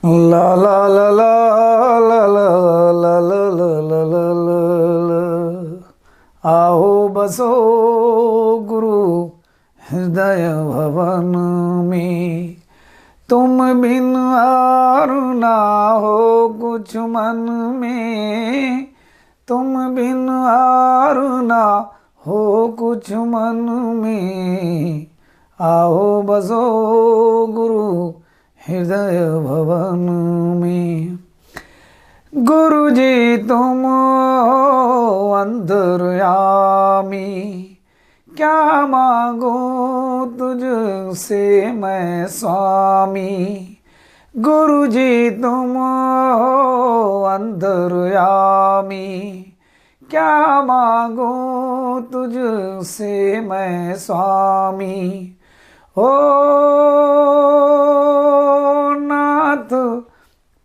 ला ला ला ला ला ला ला ला ला ला ला ला। आओ बसो गुरु हृदय भवन में, तुम बिन और ना हो कुछ मन में, तुम बिन और ना हो कुछ मन में। आओ बसो गुरु हृदय भवन में। गुरु जी तुम हो अंतर्यामी, क्या मांगो तुझसे मैं स्वामी। गुरु जी तुम हो अंतर्यामी, क्या मांगो तुझसे मैं स्वामी। ओ नाथ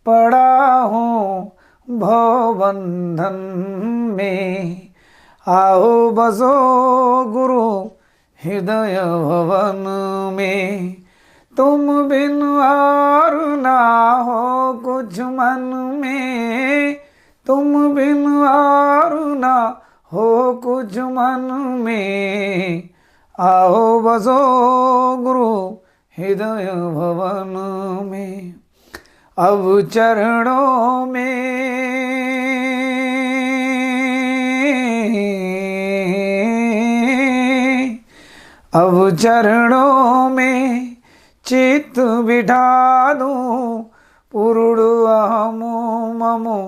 पड़ा हूँ भवबंधन में, आओ बसो गुरु हृदय भवन में। तुम बिन और ना हो कुछ मन में, तुम बिन और ना हो कुछ मन में। आओ बसो गुरु हृदय भवन में। अब चरणों में, अब चरणों में चित्त बिठा दूं, पूर्ण अहमो ममो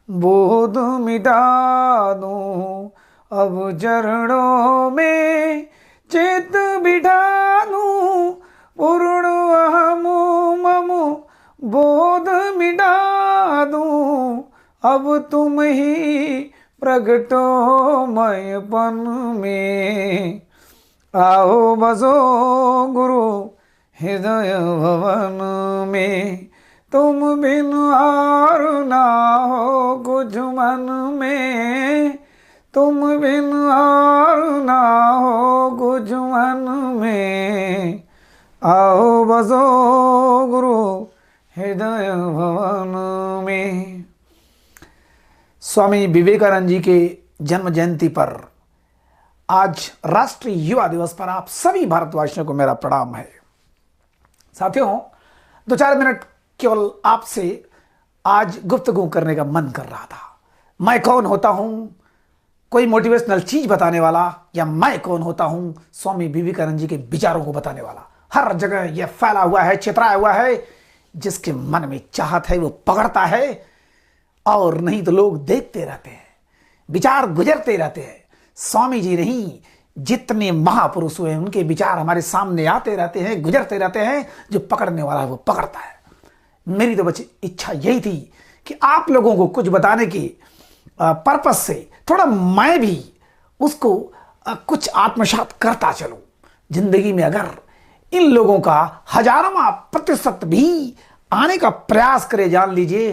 बोध मिटा दूं। अब चरणों में चित्त बिठा दूं, पूर्ण अहमो ममो बोध मिटा दूं। अब तुम ही प्रगटो मयपन में, आओ बसो गुरु हृदय भवन में। तुम बिन और ना हो कुछ मन में, तुम बिन और ना हो कुछ मन में। आओ बसो गुरु हृदय भवन में। स्वामी विवेकानंद जी के जन्म जयंती पर आज राष्ट्रीय युवा दिवस पर आप सभी भारतवासियों को मेरा प्रणाम है। साथियों, 2-4 मिनट केवल आपसे आज गुफ्तगू करने का मन कर रहा था। मैं कौन होता हूं, कोई मोटिवेशनल चीज बताने वाला, या मैं कौन होता हूं स्वामी विवेकानंद जी के विचारों को बताने वाला। हर जगह यह फैला हुआ है, छितराया हुआ है। जिसके मन में चाहत है वो पकड़ता है, और नहीं तो लोग देखते रहते हैं, विचार गुजरते रहते हैं। स्वामी जी नहीं, जितने महापुरुष हुए उनके विचार हमारे सामने आते रहते हैं, गुजरते रहते हैं। जो पकड़ने वाला है वो पकड़ता है। मेरी तो बस इच्छा यही थी कि आप लोगों को कुछ बताने की पर्पस से थोड़ा मैं भी उसको कुछ आत्मसात करता चलूं। जिंदगी में अगर इन लोगों का 1000वां प्रतिशत भी आने का प्रयास करे, जान लीजिए,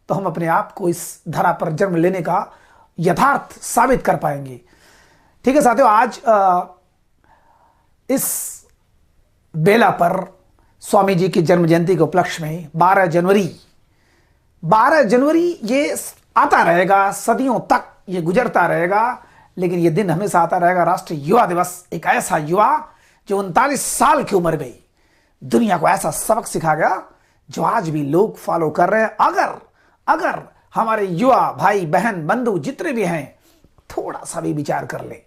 तो हम अपने आप को इस धरा पर जन्म लेने का यथार्थ साबित कर पाएंगे। ठीक है साथियों, आज इस बेला पर स्वामी जी की जन्म जयंती के उपलक्ष्य में 12 जनवरी ये आता रहेगा, सदियों तक ये गुजरता रहेगा, लेकिन ये दिन हमेशा आता रहेगा। राष्ट्रीय युवा दिवस, एक ऐसा युवा जो 39 साल की उम्र में दुनिया को ऐसा सबक सिखा गया जो आज भी लोग फॉलो कर रहे हैं। अगर हमारे युवा भाई बहन बंधु जितने भी हैं थोड़ा सा भी विचार कर ले,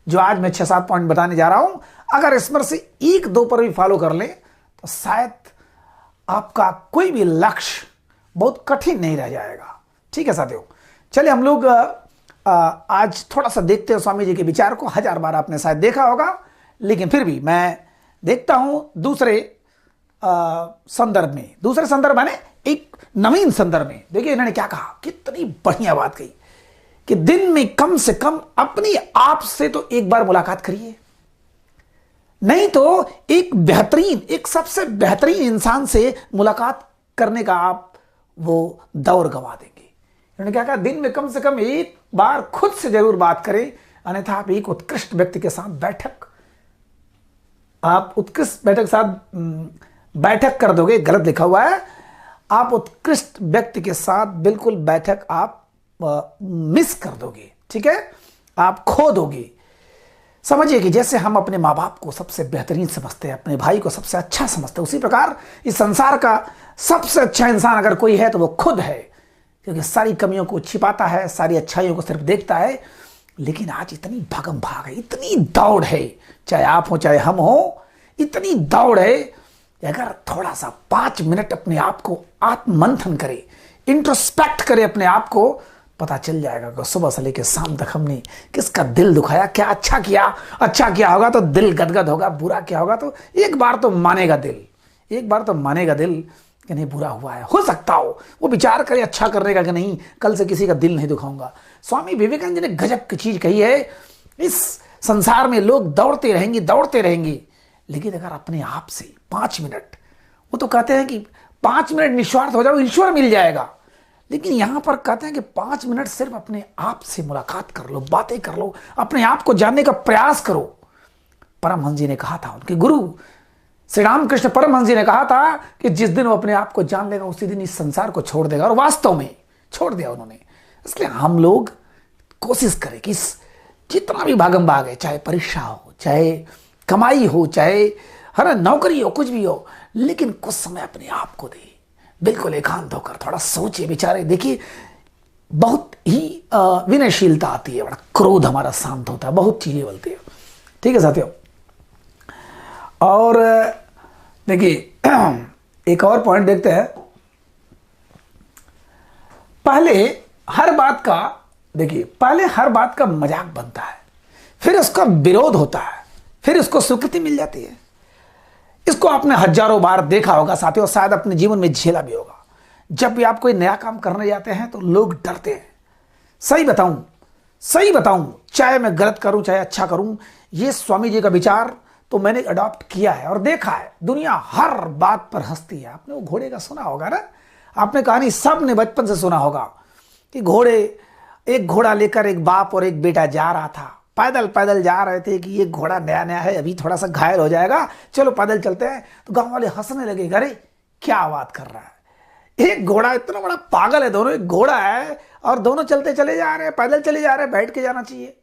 जो आज मैं 6-7 पॉइंट बताने जा रहा हूं, अगर इसमें से 1-2 पर भी फॉलो कर ले तो शायद आपका कोई भी लक्ष्य बहुत कठिन नहीं रह जाएगा। ठीक है साथियों, चलिए हम लोग आज थोड़ा सा देखते हैं स्वामी जी के विचार को। 1000 बार आपने शायद देखा होगा, लेकिन फिर भी मैं देखता हूं दूसरे संदर्भ में, दूसरे संदर्भ माने एक नवीन संदर्भ में। देखिए इन्होंने क्या कहा, कितनी बढ़िया बात कही कि दिन में कम से कम अपनी आप से तो एक बार मुलाकात करिए, नहीं तो एक सबसे बेहतरीन इंसान से मुलाकात करने का आप वो दौर गंवा देंगे। इन्होंने क्या कहा, दिन में कम से कम एक बार खुद से जरूर बात करें, अन्यथा आप एक उत्कृष्ट व्यक्ति के साथ बैठक कर दोगे, गलत लिखा हुआ है। आप उत्कृष्ट व्यक्ति के साथ बिल्कुल बैठक आप मिस कर दोगे, ठीक है, आप खो दोगे। समझिए कि जैसे हम अपने माँ बाप को सबसे बेहतरीन समझते हैं, अपने भाई को सबसे अच्छा समझते हैं, उसी प्रकार इस संसार का सबसे अच्छा इंसान अगर कोई है तो वो खुद है, क्योंकि सारी कमियों को छिपाता है, सारी अच्छाइयों को सिर्फ देखता है। लेकिन आज इतनी भागम भाग है, इतनी दौड़ है, चाहे आप हो चाहे हम हो, इतनी दौड़ है कि अगर थोड़ा सा 5 मिनट अपने आप को आत्ममंथन करे, इंट्रोस्पेक्ट करे अपने आप को, पता चल जाएगा कि सुबह से लेकर शाम तक हमने किसका दिल दुखाया, क्या अच्छा किया। अच्छा किया होगा तो दिल गदगद होगा, बुरा किया होगा तो एक बार तो मानेगा दिल, एक बार तो मानेगा दिल कि नहीं बुरा हुआ है। हो सकता हो वो विचार करे अच्छा करने का कि नहीं कल से किसी का दिल नहीं दुखाऊंगा। स्वामी विवेकानंद जी ने गजब की चीज कही है, इस संसार में लोग दौड़ते रहेंगे दौड़ते रहेंगे, लेकिन अगर अपने आप से 5 मिनट, वो तो कहते हैं कि 5 मिनट निस्वार्थ हो जाओ ईश्वर मिल जाएगा, लेकिन यहां पर कहते हैं कि 5 मिनट सिर्फ अपने आप से मुलाकात कर लो, बातें कर लो, अपने आप को जानने का प्रयास करो। परमहंस जी ने कहा था, उनके गुरु श्री रामकृष्ण परमहंस जी ने कहा था कि जिस दिन वो अपने आप को जान लेगा उसी दिन इस संसार को छोड़ देगा, और वास्तव में छोड़ दिया उन्होंने। इसलिए हम लोग कोशिश करें कि जितना भी भागम भाग है, चाहे परीक्षा हो, चाहे कमाई हो, चाहे हर नौकरी हो, कुछ भी हो, लेकिन कुछ समय अपने आप को दे, बिल्कुल एकांत होकर थोड़ा सोचिए विचारे। देखिए बहुत ही विनयशीलता आती है, बड़ा क्रोध हमारा शांत होता है, बहुत चीजें बोलती है, ठीक है साथियों। और देखिए एक और पॉइंट देखते हैं। पहले हर बात का, देखिए पहले हर बात का मजाक बनता है, फिर उसका विरोध होता है, फिर उसको स्वीकृति मिल जाती है। इसको आपने हजारों बार देखा होगा साथियों, शायद अपने जीवन में झेला भी होगा। जब भी आप कोई नया काम करने जाते हैं तो लोग डरते हैं। सही बताऊं, चाहे मैं गलत करूं चाहे अच्छा करूं, ये स्वामी जी का विचार तो मैंने अडॉप्ट किया है और देखा है। दुनिया हर बात पर हंसती है। आपने वो घोड़े का सुना होगा ना, आपने कहानी सब ने बचपन से सुना होगा कि एक घोड़ा लेकर एक बाप और एक बेटा जा रहा था, पैदल पैदल जा रहे थे कि ये घोड़ा नया नया है, अभी थोड़ा सा घायल हो जाएगा, चलो पैदल चलते हैं। तो गांव वाले हंसने लगे, अरे क्या बात कर रहा है, एक घोड़ा इतना बड़ा पागल है, दोनों एक घोड़ा है और दोनों चलते चले जा रहे हैं, पैदल चले जा रहे हैं, बैठ के जाना चाहिए।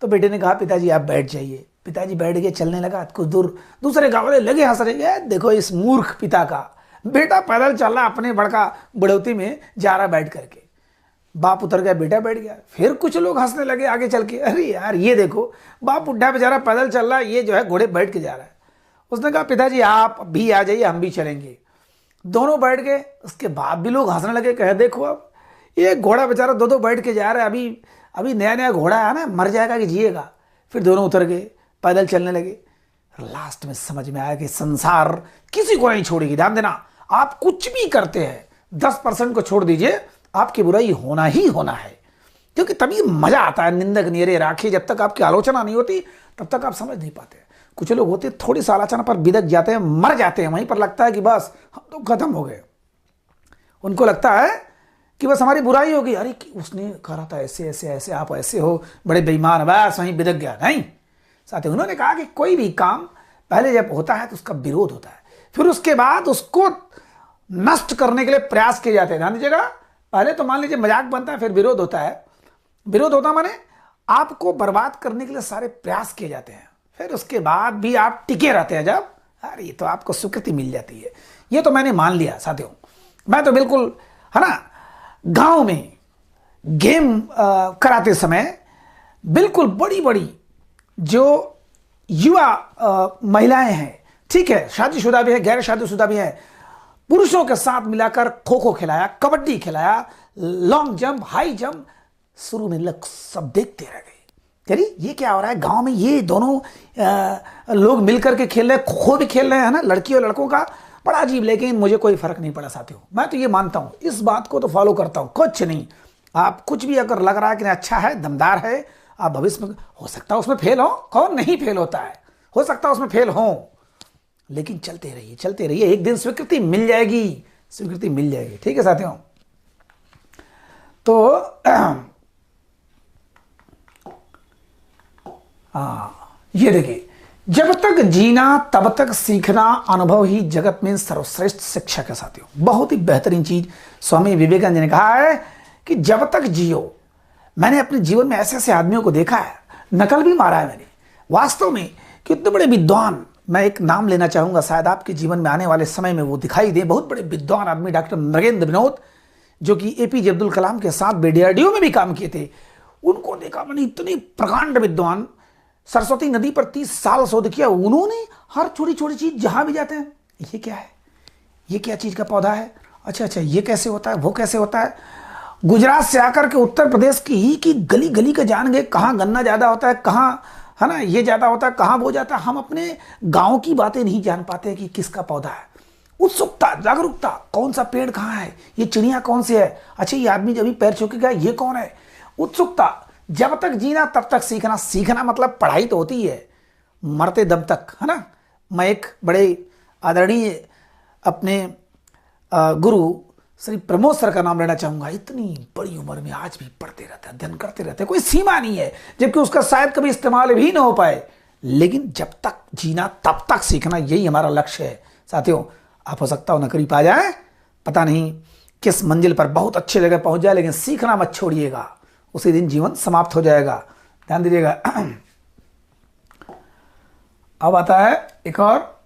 तो बेटे ने कहा पिताजी आप बैठ जाइए। पिताजी बैठ के चलने लगा, कुछ दूर दूसरे गांव वाले लगे हंस रहे, देखो इस मूर्ख पिता का, बेटा पैदल चल रहा अपने बड़का बढ़ोती में जा रहा बैठ करके। बाप उतर गया, बेटा बैठ गया। फिर कुछ लोग हंसने लगे आगे चल के, अरे यार ये देखो बाप बुढ़ा बेचारा पैदल चल रहा है, ये जो है घोड़े बैठ के जा रहा है। उसने कहा पिताजी आप भी आ जाइए, हम भी चलेंगे। दोनों बैठ गए। उसके बाद भी लोग हंसने लगे, कहे देखो अब ये घोड़ा बेचारा दो बैठ के जा रहा है, अभी नया नया घोड़ा है ना, मर जाएगा कि जिएगा। फिर दोनों उतर गए, पैदल चलने लगे। लास्ट में समझ में आया कि संसार किसी को नहीं छोड़ेगी। ध्यान देना, आप कुछ भी करते हैं 10% को छोड़ दीजिए, आपकी बुराई होना ही होना है, क्योंकि तभी मजा आता है। निंदक नीरे राखी, जब तक आपकी आलोचना नहीं होती तब तक आप समझ नहीं पाते। कुछ लोग होते थोड़ी सी आलोचना पर बिदक जाते हैं, मर जाते हैं, वहीं पर लगता है कि बस हम तो खत्म हो गए। उनको लगता है कि बस हमारी बुराई होगी, अरे उसने कहा था ऐसे ऐसे ऐसे, आप ऐसे हो, बड़े बेईमान, बस वहीं बिदक गया। नहीं साथियों, उन्होंने कहा कि कोई भी काम पहले जब होता है तो उसका विरोध होता है, फिर उसके बाद उसको नष्ट करने के लिए प्रयास किए जाते हैं। ध्यान दीजिएगा, पहले तो मान लीजिए मजाक बनता है, फिर विरोध होता है। विरोध होता माने आपको बर्बाद करने के लिए सारे प्रयास किए जाते हैं, फिर उसके बाद भी आप टिके रहते हैं, जब अरे तो आपको स्वीकृति मिल जाती है। ये तो मैंने मान लिया साथियों। मैं तो बिल्कुल है ना, गांव में गेम कराते समय बिल्कुल बड़ी बड़ी जो युवा महिलाएं हैं, ठीक है, शादीशुदा भी है, गैर शादीशुदा भी है, पुरुषों के साथ मिलाकर खो खो खिलाया, कबड्डी खिलाया, लॉन्ग जंप, हाई जंप। शुरू में लोग सब देखते रह गए, अरे ये क्या हो रहा है गांव में, ये दोनों लोग मिलकर के खेल रहे, खो खो भी खेल रहे हैं ना, लड़की और लड़कों का, बड़ा अजीब। लेकिन मुझे कोई फर्क नहीं पड़ा साथियों। मैं तो ये मानता हूं, इस बात को तो फॉलो करता हूं, कुछ नहीं। आप कुछ भी अगर लग रहा है कि अच्छा है, दमदार है, आप भविष्य में हो सकता है उसमें फेल हो, कौन नहीं फेल होता है, हो सकता है उसमें फेल हो, लेकिन चलते रहिए, एक दिन स्वीकृति मिल जाएगी, स्वीकृति मिल जाएगी। ठीक है साथियों, तो ये देखिए, जब तक जीना तब तक सीखना, अनुभव ही जगत में सर्वश्रेष्ठ शिक्षक है साथियों। बहुत ही बेहतरीन चीज स्वामी विवेकानंद ने कहा है कि जब तक जियो। मैंने अपने जीवन में ऐसे ऐसे आदमियों को देखा है, नकल भी मारा है मैंने वास्तव में, कितने बड़े विद्वान। मैं एक नाम लेना चाहूंगा, शायद आपके जीवन में आने वाले समय में वो दिखाई दे। बहुत बड़े विद्वान आदमी डॉक्टर नरेंद्र विनोद, जो कि एपीजे अब्दुल कलाम के साथ डीआरडीओ में भी काम किए थे, उनको देखा मैंने। इतने प्रकांड विद्वान, सरस्वती नदी पर 30 साल शोध किया उन्होंने। हर छोटी छोटी चीज जहां भी जाते हैं, ये क्या है, ये क्या चीज का पौधा है, अच्छा ये कैसे होता है, वो कैसे होता है। गुजरात से आकर के उत्तर प्रदेश की गली गली का जान गए, कहाँ गन्ना ज्यादा होता है, कहाँ है ना ये ज्यादा होता है, कहाँ वो जाता है। हम अपने गांव की बातें नहीं जान पाते कि किसका पौधा है। उत्सुकता, जागरूकता, कौन सा पेड़ कहाँ है, ये चिड़िया कौन सी है, अच्छा ये आदमी जब भी पैर छू के गया ये कौन है। उत्सुकता, जब तक जीना तब तक सीखना। सीखना मतलब पढ़ाई तो होती है मरते दम तक, है ना। मैं एक बड़े आदरणीय अपने गुरु श्री प्रमोद सर का नाम लेना चाहूंगा। इतनी बड़ी उम्र में आज भी पढ़ते रहते हैं, अध्ययन करते रहते हैं, कोई सीमा नहीं है, जबकि उसका शायद कभी इस्तेमाल भी ना हो पाए। लेकिन जब तक जीना तब तक सीखना, यही हमारा लक्ष्य है साथियों। आप हो सकता हो नौकरी पा जाए, पता नहीं किस मंजिल पर बहुत अच्छी जगह पहुंच जाए, लेकिन सीखना मत छोड़िएगा, उसी दिन जीवन समाप्त हो जाएगा। ध्यान दीजिएगा। अब आता है एक और,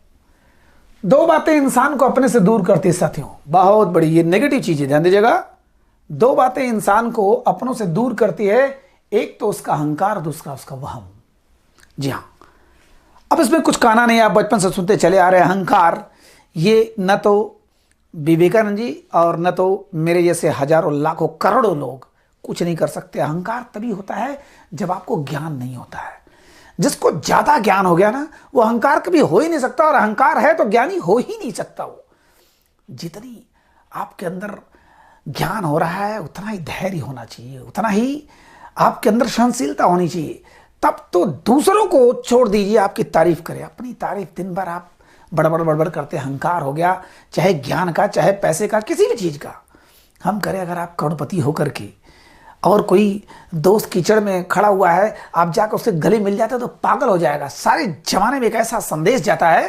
दो बातें इंसान को अपने से दूर करती है साथियों। बहुत बड़ी ये नेगेटिव चीज है, ध्यान दीजिएगा। दो बातें इंसान को अपनों से दूर करती है, एक तो उसका अहंकार, दूसरा उसका वहम। जी हाँ, अब इसमें कुछ कहना नहीं, आप बचपन से सुनते चले आ रहे हैं। अहंकार, ये न तो विवेकानंद जी और न तो मेरे जैसे हजारों लाखों करोड़ों लोग कुछ नहीं कर सकते। अहंकार तभी होता है जब आपको ज्ञान नहीं होता है। जिसको ज्यादा ज्ञान हो गया ना, वो अहंकार कभी हो ही नहीं सकता, और अहंकार है तो ज्ञानी हो ही नहीं सकता। वो जितनी आपके अंदर ज्ञान हो रहा है उतना ही धैर्य होना चाहिए, उतना ही आपके अंदर सहनशीलता होनी चाहिए। तब तो दूसरों को छोड़ दीजिए, आपकी तारीफ करें। अपनी तारीफ दिन भर आप बड़बड़ करते, अहंकार हो गया, चाहे ज्ञान का, चाहे पैसे का, किसी भी चीज का हम करें। अगर आप करोड़पति होकर के और कोई दोस्त कीचड़ में खड़ा हुआ है, आप जाकर उससे गले मिल जाते हो तो पागल हो जाएगा। सारे जमाने में एक ऐसा संदेश जाता है।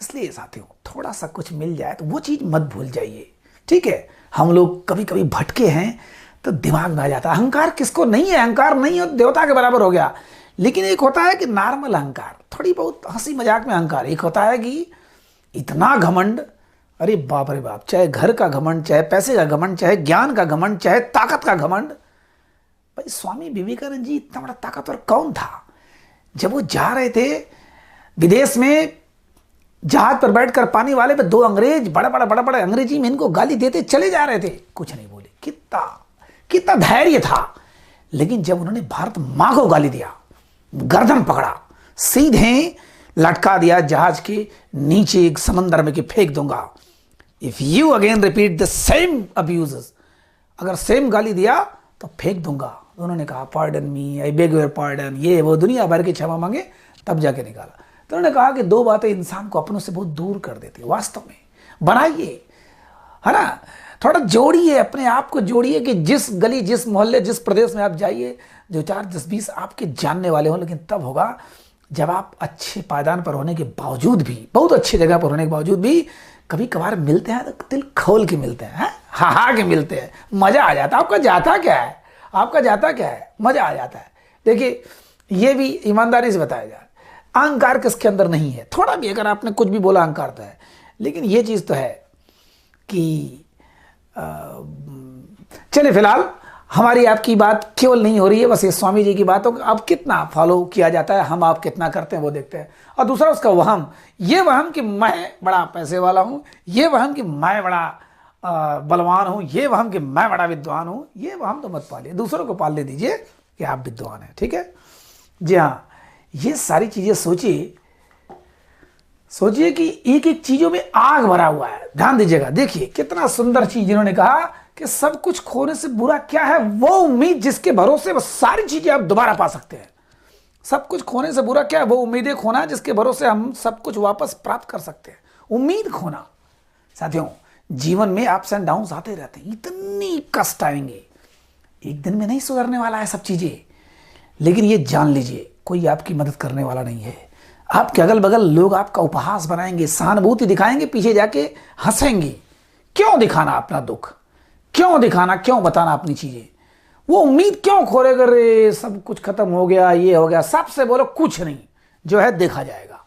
इसलिए साथियों, थोड़ा सा कुछ मिल जाए तो वो चीज मत भूल जाइए, ठीक है। हम लोग कभी कभी भटके हैं तो दिमाग में आ जाता है। अहंकार किसको नहीं है, अहंकार नहीं हो देवता के बराबर हो गया। लेकिन एक होता है कि नॉर्मल अहंकार, थोड़ी बहुत हंसी मजाक में अहंकार। एक होता है कि इतना घमंड, अरे बाप रे बाप, चाहे घर का घमंड, चाहे पैसे का घमंड, चाहे ज्ञान का घमंड, चाहे ताकत का घमंड। भाई स्वामी विवेकानंद जी इतना बड़ा ताकतवर कौन था? जब वो जा रहे थे विदेश में, जहाज पर बैठकर पानी वाले पे दो अंग्रेज बड़ा अंग्रेजी में इनको गाली देते चले जा रहे थे, कुछ नहीं बोले। कितना धैर्य था। लेकिन जब उन्होंने भारत मां को गाली दिया, गर्दन पकड़ा, सीधे लटका दिया जहाज के नीचे एक समंदर में कि फेंक दूंगा। If you again repeat the same abuses, अगर सेम गाली दिया तो फेंक दूंगा। उन्होंने कहा pardon me, I beg your pardon, ये वो दुनिया भर की क्षमा मांगे, तब जाके निकाला। तो उन्होंने कहा कि दो बातें इंसान को अपनों से बहुत दूर कर देती है। वास्तव में बनाइए, है ना, थोड़ा जोड़िए, अपने आप को जोड़िए कि जिस गली, जिस मोहल्ले, जिस प्रदेश में आप जाइए, जो 4, 10, 20 आपके जानने वाले हों। लेकिन तब होगा जब आप अच्छे पायदान पर होने के बावजूद भी, बहुत अच्छी जगह पर होने के बावजूद भी कभी कभार मिलते हैं तो दिल खोल के मिलते हैं, हा के मिलते हैं, मजा आ जाता है। आपका जाता क्या है, आपका जाता क्या है, मजा आ जाता है। देखिए, ये भी ईमानदारी से बताया जाए, अहंकार किसके अंदर नहीं है। थोड़ा भी अगर आपने कुछ भी बोला, अहंकार तो है। लेकिन ये चीज तो है कि चलिए, फिलहाल हमारी आपकी बात केवल नहीं हो रही है, बस ये स्वामी जी की बातों को अब कितना फॉलो किया जाता है, हम आप कितना करते हैं वो देखते हैं। और दूसरा उसका वहम, ये वहम कि मैं बड़ा पैसे वाला हूं, ये वहम कि मैं बड़ा बलवान हूं, ये वहम कि मैं बड़ा विद्वान हूं, ये वहम तो मत पालिए, दूसरों को पालने दीजिए कि आप विद्वान हैं, ठीक है। जी हाँ, ये सारी चीजें सोचिए कि एक एक चीजों में आग भरा हुआ है। ध्यान दीजिएगा, देखिए कितना सुंदर चीज इन्होंने कहा कि सब कुछ खोने से बुरा क्या है, वो उम्मीद जिसके भरोसे बस सारी चीजें आप दोबारा पा सकते हैं। सब कुछ खोने से बुरा क्या है, वो उम्मीदें खोना जिसके भरोसे हम सब कुछ वापस प्राप्त कर सकते हैं। उम्मीद खोना। साथियों, जीवन में अप्स एंड डाउन्स आते रहते हैं, इतनी कष्ट आएंगे, एक दिन में नहीं सुधरने वाला है सब चीजें। लेकिन ये जान लीजिए, कोई आपकी मदद करने वाला नहीं है। आपके अगल बगल लोग आपका उपहास बनाएंगे, सहानुभूति दिखाएंगे, पीछे जाके हंसेंगे। क्यों दिखाना अपना दुख, क्यों दिखाना, क्यों बताना अपनी चीजें? वो उम्मीद क्यों खोरे कर रहे, सब कुछ खत्म हो गया, ये हो गया। सबसे बोलो कुछ नहीं, जो है देखा जाएगा,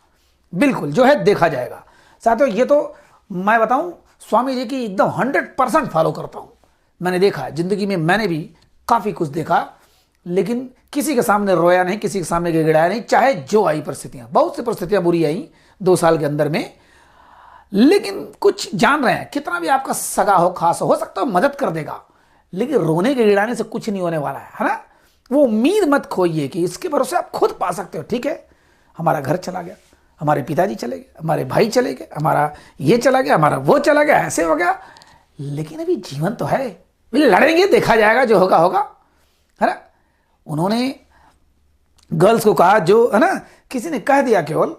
बिल्कुल जो है देखा जाएगा। साथियों ये तो मैं बताऊं, स्वामी जी की एकदम 100% फॉलो करता हूं। मैंने देखा जिंदगी में, मैंने भी काफी कुछ देखा, लेकिन किसी के सामने रोया नहीं, किसी के सामने गिड़गिड़ाया नहीं, चाहे जो आई परिस्थितियां। बहुत सी परिस्थितियां बुरी आई 2 साल के अंदर में, लेकिन कुछ जान रहे हैं, कितना भी आपका सगा हो, खास हो सकता है मदद कर देगा, लेकिन रोने गिड़गिड़ाने से कुछ नहीं होने वाला है ना। वो उम्मीद मत खोइए कि इसके भरोसे आप खुद पा सकते हो। ठीक है, हमारा घर चला गया, हमारे पिताजी चले गए, हमारे भाई चले गए, हमारा ये चला गया, हमारा वो चला गया, ऐसे हो गया, लेकिन अभी जीवन तो है, लड़ेंगे, देखा जाएगा, जो होगा होगा, है ना। उन्होंने गर्ल्स को कहा, जो है ना, किसी ने कह दिया केवल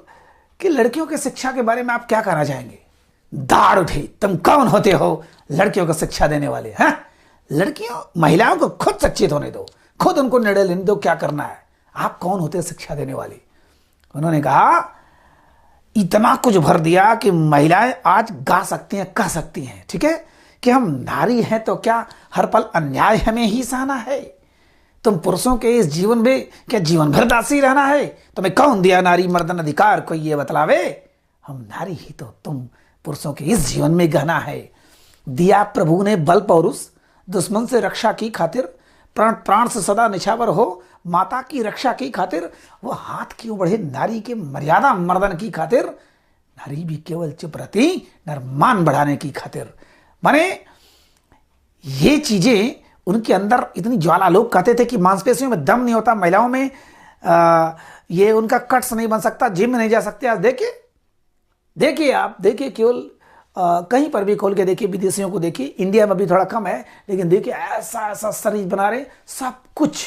कि लड़कियों की शिक्षा के बारे में आप क्या कहना चाहेंगे? दाढ़ उठी, तुम कौन होते हो लड़कियों को शिक्षा देने वाले? हैं, लड़कियों, महिलाओं को खुद सचेत होने दो, खुद उनको निर्णय लेने दो क्या करना है, आप कौन होते हैं शिक्षा देने वाले? उन्होंने कहा, इतना कुछ भर दिया कि महिलाएं आज गा सकती हैं, कह सकती हैं, ठीक है, कि हम नारी हैं तो क्या हर पल अन्याय हमें ही सहना है? तुम पुरुषों के इस जीवन में क्या जीवन भर दासी रहना है? तुम्हें कौन दिया नारी मर्दन अधिकार, कोई ये बतलावे? हम नारी ही तो तुम पुरुषों के इस जीवन में गहना है। दिया प्रभु ने बल पौरुष, दुश्मन से रक्षा की खातिर, प्राण प्राण से सदा निछावर हो, माता की रक्षा की खातिर, वो हाथ क्यों बढ़े नारी के मर्यादा मर्दन की खातिर, नारी भी केवल चुप रहती नरमान बढ़ाने की खातिर। माने ये चीजें उनके अंदर इतनी ज्वाला, लोग कहते थे कि मांसपेशियों में दम नहीं होता, महिलाओं में ये उनका कट्स नहीं बन सकता, जिम में नहीं जा सकते। आज देखिए, देखिए आप देखिए, केवल कहीं पर भी खोल के देखिए, विदेशियों को देखिए, इंडिया में भी थोड़ा कम है, लेकिन देखिए ऐसा ऐसा शरीर बना रहे, सब कुछ,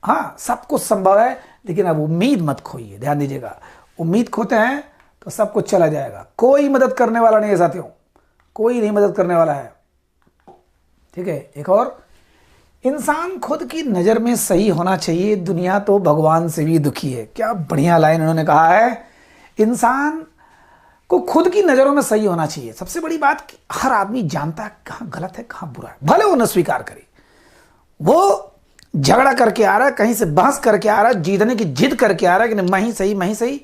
हाँ सब कुछ संभव है। लेकिन अब उम्मीद मत खोइए, ध्यान दीजिएगा, उम्मीद खोते हैं तो सब कुछ चला जाएगा। कोई मदद करने वाला नहीं है साथियों, कोई नहीं मदद करने वाला है। ठीक है, एक और, इंसान खुद की नज़र में सही होना चाहिए, दुनिया तो भगवान से भी दुखी है। क्या बढ़िया लाइन उन्होंने कहा है, इंसान को खुद की नज़रों में सही होना चाहिए। सबसे बड़ी बात कि हर आदमी जानता है कहाँ गलत है, कहाँ बुरा है, भले वो न स्वीकार करे। वो झगड़ा करके आ रहा है, कहीं से बहस करके आ रहा है, जीतने की जिद करके आ रहा है कि मैं ही सही, मैं ही सही।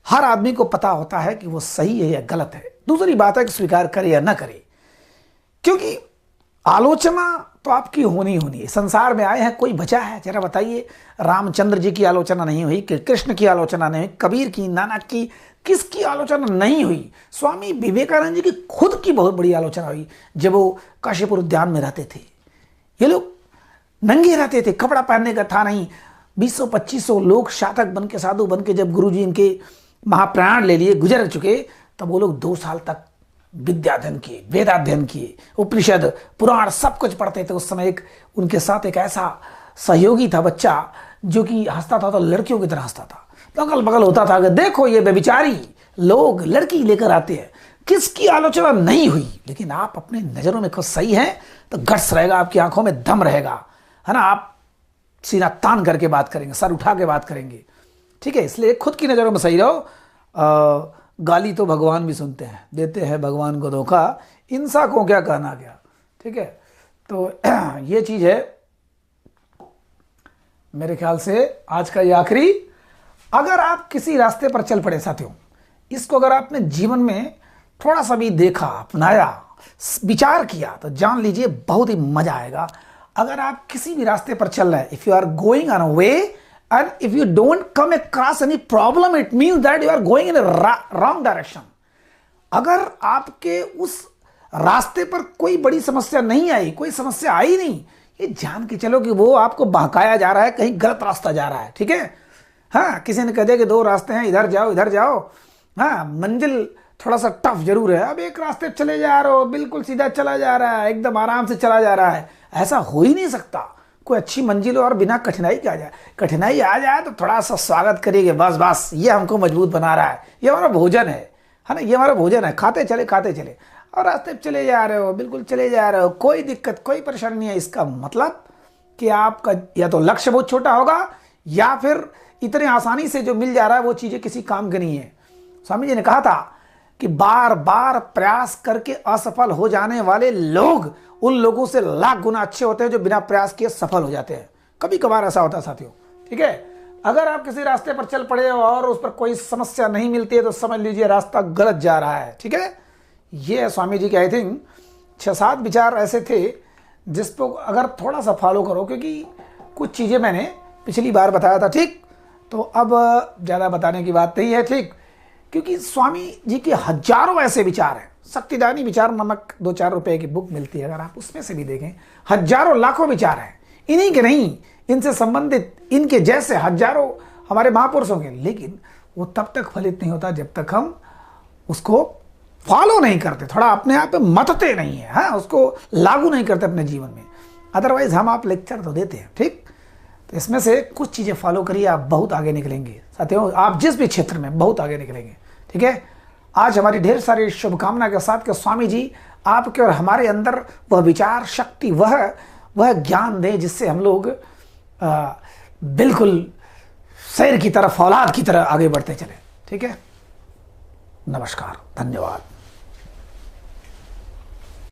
हर आदमी को पता होता है कि वो सही है या गलत है। दूसरी बात है कि स्वीकार करे या ना करे, क्योंकि आलोचना तो आपकी होनी होनी है। संसार में आए हैं, कोई बचा है? जरा बताइए, रामचंद्र जी की आलोचना नहीं हुई, कृष्ण की आलोचना नहीं हुई, कबीर की, नानक की, किसकी आलोचना नहीं हुई? स्वामी विवेकानंद जी की खुद की बहुत बड़ी आलोचना हुई जब वो काशीपुर उद्यान में रहते थे। ये लोग नंगे रहते थे, कपड़ा पहनने का था नहीं। 200-2500 लोग साधक बन के, साधु बन के जब गुरु जी इनके महाप्राण ले लिए, गुजर चुके, तब वो लोग 2 साल तक विद्याध्ययन किए, वेदाध्ययन किए, उपनिषद पुराण सब कुछ पढ़ते थे। उस समय एक उनके साथ एक ऐसा सहयोगी था बच्चा, जो कि हंसता था तो लड़कियों की तरह हंसता था, तो अगल बगल होता था कि देखो ये बेबिचारी लोग लड़की लेकर आते हैं। किसकी आलोचना नहीं हुई, लेकिन आप अपने नजरों में खुद सही हैं तो गट्स रहेगा, आपकी आंखों में दम रहेगा, है ना। आप सीना तान करके बात करेंगे, सर उठा के बात करेंगे, ठीक है। इसलिए खुद की नज़रों में सही रहो। गाली तो भगवान भी सुनते हैं, देते हैं भगवान को धोखा, इंसान को क्या कहना क्या, ठीक है। तो ये चीज़ है मेरे ख्याल से आज का ये आखिरी। अगर आप किसी रास्ते पर चल पड़े साथियों, इसको अगर आपने जीवन में थोड़ा सा भी देखा, अपनाया, विचार किया, तो जान लीजिए बहुत ही मजा आएगा। अगर आप किसी भी रास्ते पर चल रहे हैं, if you are going on a way and if you don't come across any problem, it means that you are going in a wrong direction. अगर आपके उस रास्ते पर कोई बड़ी समस्या नहीं आई, कोई समस्या आई नहीं, ये जान के चलो कि वो आपको बहकाया जा रहा है, कहीं गलत रास्ता जा रहा है, ठीक है। हाँ, किसी ने कह दिया कि 2 रास्ते हैं, इधर जाओ इधर जाओ, हाँ मंजिल थोड़ा सा टफ जरूर है, अब एक रास्ते चले जा रहे हो, बिल्कुल सीधा चला जा रहा है, एकदम आराम से चला जा रहा है, ऐसा हो ही नहीं सकता। कोई अच्छी मंजिल और बिना कठिनाई के आ जाए, कठिनाई आ जाए तो थोड़ा सा स्वागत करिए, बस बस ये हमको मजबूत बना रहा है, ये हमारा भोजन है ना, ये हमारा भोजन है, खाते चले और रास्ते पे चले जा रहे हो, बिल्कुल चले जा रहे हो, कोई दिक्कत कोई परेशानी नहीं है। इसका मतलब कि आपका या तो लक्ष्य बहुत छोटा होगा, या फिर इतने आसानी से जो मिल जा रहा है वो चीज़ें किसी काम की नहीं है। स्वामी जी ने कहा था कि बार बार प्रयास करके असफल हो जाने वाले लोग उन लोगों से लाख गुना अच्छे होते हैं जो बिना प्रयास किए सफल हो जाते हैं। कभी कभार ऐसा होता है साथियों, ठीक है। अगर आप किसी रास्ते पर चल पड़े और उस पर कोई समस्या नहीं मिलती है तो समझ लीजिए रास्ता गलत जा रहा है, ठीक है। ये है स्वामी जी के आई थिंक 6-7 विचार ऐसे थे जिसको अगर थोड़ा सा फॉलो करो, क्योंकि कुछ चीज़ें मैंने पिछली बार बताया था, ठीक। तो अब ज़्यादा बताने की बात नहीं है, ठीक, क्योंकि स्वामी जी के हजारों ऐसे विचार हैं। शक्तिदानी विचार नामक 2-4 रुपए की बुक मिलती है, अगर आप उसमें से भी देखें हजारों लाखों विचार हैं। इन्हीं के नहीं, इनसे संबंधित इनके जैसे हजारों हमारे महापुरुषों के, लेकिन वो तब तक फलित नहीं होता जब तक हम उसको फॉलो नहीं करते, थोड़ा अपने आप में मतते नहीं है, हाँ, उसको लागू नहीं करते अपने जीवन में। अदरवाइज हम आप लेक्चर तो देते हैं, ठीक। तो इसमें से कुछ चीज़ें फॉलो करिए, आप बहुत आगे निकलेंगे साथियों, आप जिस भी क्षेत्र में बहुत आगे निकलेंगे, ठीक है। आज हमारी ढेर सारी शुभकामना के साथ कि स्वामी जी आपके और हमारे अंदर वह विचार शक्ति, वह ज्ञान दे जिससे हम लोग बिल्कुल शेर की तरह, औलाद की तरह आगे बढ़ते चले, ठीक है। नमस्कार, धन्यवाद।